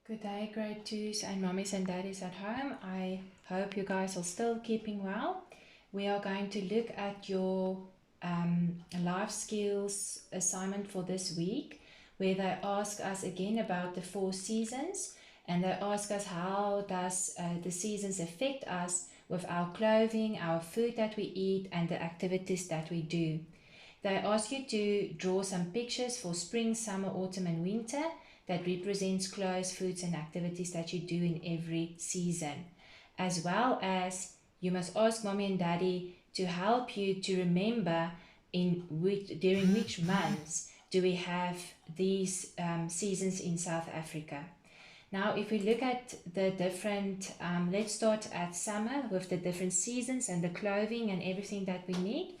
Good day, grade twos and mummies and daddies at home. I hope you guys are still keeping well. We are going to look at your life skills assignment for this week, where they ask us again about the four seasons, and they ask us how does the seasons affect us with our clothing, our food that we eat, and the activities that we do. They ask you to draw some pictures for spring, summer, autumn, and winter that represents clothes, foods, and activities that you do in every season. As well as you must ask mommy and daddy to help you to remember during which months do we have these seasons in South Africa. Now, if we look at the different, let's start at summer with the different seasons and the clothing and everything that we need.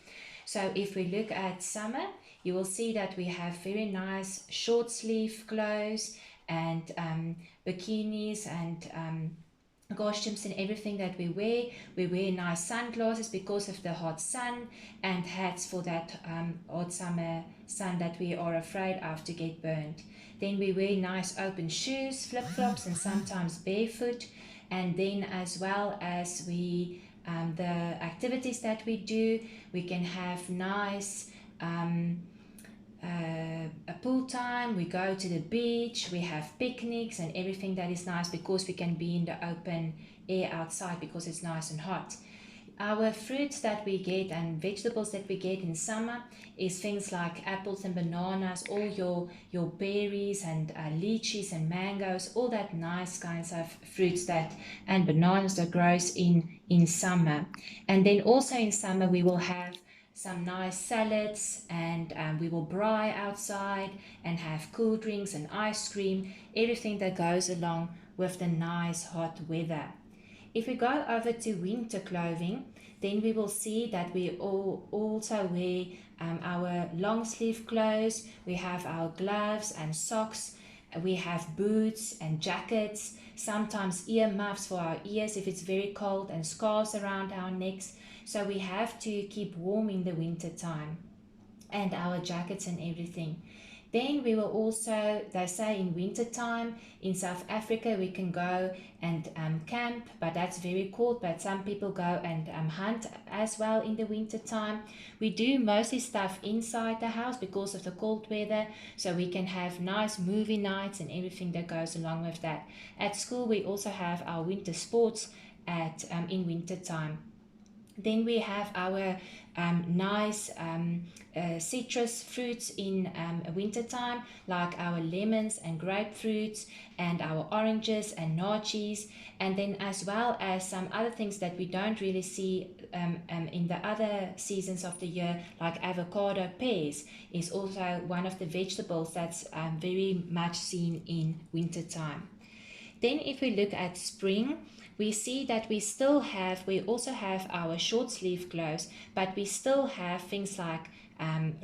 So if we look at summer, you will see that we have very nice short sleeve clothes and bikinis and costumes and everything that we wear. We wear nice sunglasses because of the hot sun and hats for that hot summer sun that we are afraid of to get burned. Then we wear nice open shoes, flip-flops, and sometimes barefoot. And then as well as the activities that we do, we can have nice a pool time, we go to the beach, we have picnics and everything that is nice because we can be in the open air outside because it's nice and hot. Our fruits that we get and vegetables that we get in summer is things like apples and bananas, all your berries and lychees and mangoes, all that nice kinds of fruits that and bananas that grows in summer. And then also in summer we will have some nice salads and we will braai outside and have cool drinks and ice cream, everything that goes along with the nice hot weather. If we go over to winter clothing, then we will see that we all also wear our long sleeve clothes, we have our gloves and socks, we have boots and jackets, sometimes ear muffs for our ears if it's very cold, and scarves around our necks. So we have to keep warm in the winter time, and our jackets and everything. Then we will also, they say in winter time in South Africa we can go and camp, but that's very cold. But some people go and hunt as well in the winter time. We do mostly stuff inside the house because of the cold weather, so we can have nice movie nights and everything that goes along with that. At school we also have our winter sports in winter time. Then we have our nice citrus fruits in wintertime, like our lemons and grapefruits and our oranges and naartjies, and then as well as some other things that we don't really see in the other seasons of the year, like avocado. Pears is also one of the vegetables that's very much seen in wintertime. Then if we look at spring, we see that we also have our short sleeve clothes, but we still have things like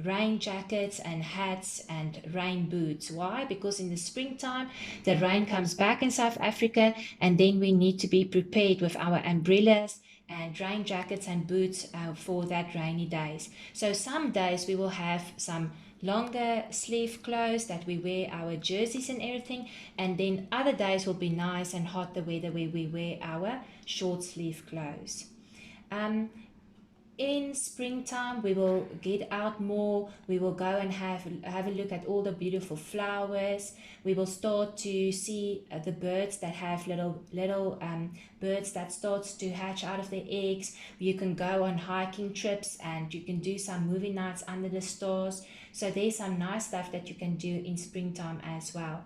rain jackets and hats and rain boots. Why? Because in the springtime, the rain comes back in South Africa, and then we need to be prepared with our umbrellas and rain jackets and boots for that rainy days. So some days we will have some longer sleeve clothes that we wear our jerseys and everything, and then other days will be nice and hot the weather where we wear our short sleeve clothes. In springtime we will get out more, we will go and have a look at all the beautiful flowers, we will start to see the birds that have little birds that starts to hatch out of their eggs. You can go on hiking trips and you can do some movie nights under the stars. So there's some nice stuff that you can do in springtime as well.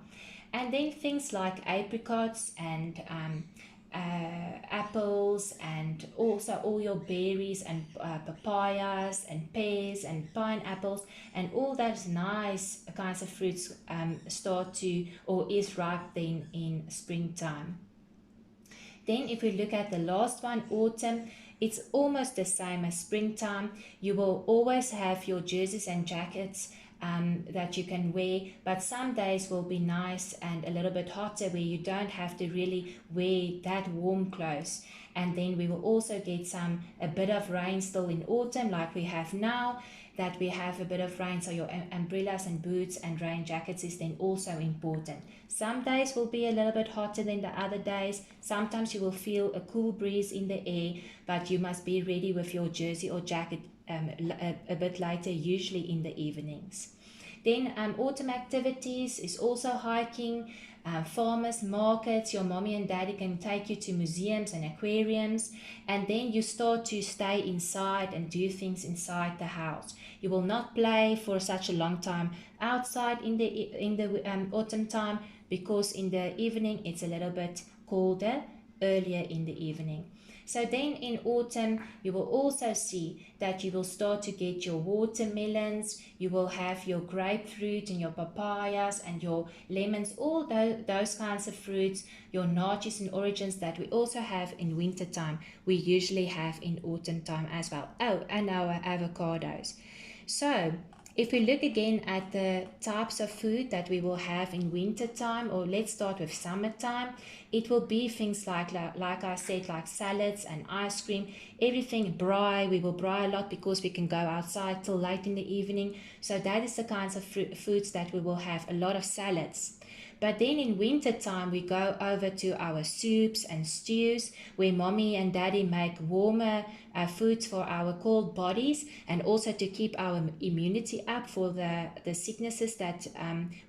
And then things like apricots and apples, and also all your berries and papayas and pears and pineapples and all those nice kinds of fruits start to or is ripe then in springtime. Then if we look at the last one, autumn, it's almost the same as springtime. You will always have your jerseys and jackets that you can wear, but some days will be nice and a little bit hotter where you don't have to really wear that warm clothes. And then we will also get a bit of rain still in autumn like we have now. that we have a bit of rain, so your umbrellas and boots and rain jackets is then also important. Some days will be a little bit hotter than the other days. Sometimes you will feel a cool breeze in the air, but you must be ready with your jersey or jacket a bit later, usually in the evenings. Then autumn activities is also hiking, farmers markets. Your mommy and daddy can take you to museums and aquariums, and then you start to stay inside and do things inside the house. You will not play for such a long time outside in the autumn time, because in the evening it's a little bit colder earlier in the evening. So then in autumn, you will also see that you will start to get your watermelons, you will have your grapefruit and your papayas and your lemons, all those kinds of fruits, your naartjies and oranges that we also have in winter time, we usually have in autumn time as well. Oh, and our avocados. So if we look again at the types of food that we will have in winter time, or let's start with summertime, it will be things like I said, like salads and ice cream, everything braai. We will braai a lot because we can go outside till late in the evening. So that is the kinds of foods that we will have, a lot of salads. But then in winter time, we go over to our soups and stews, where mommy and daddy make warmer foods for our cold bodies, and also to keep our immunity up for the sicknesses that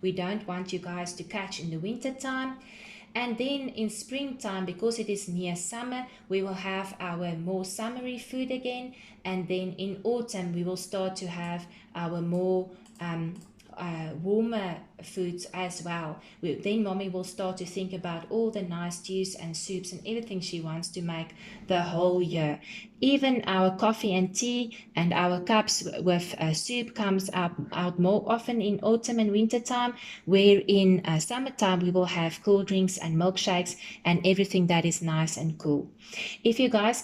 we don't want you guys to catch in the winter time. And then in springtime, because it is near summer, we will have our more summery food again. And then in autumn, we will start to have our more warmer foods as well. Then mommy will start to think about all the nice stews and soups and everything she wants to make the whole year. Even our coffee and tea and our cups with soup comes out more often in autumn and winter time, where in summertime we will have cool drinks and milkshakes and everything that is nice and cool. If you guys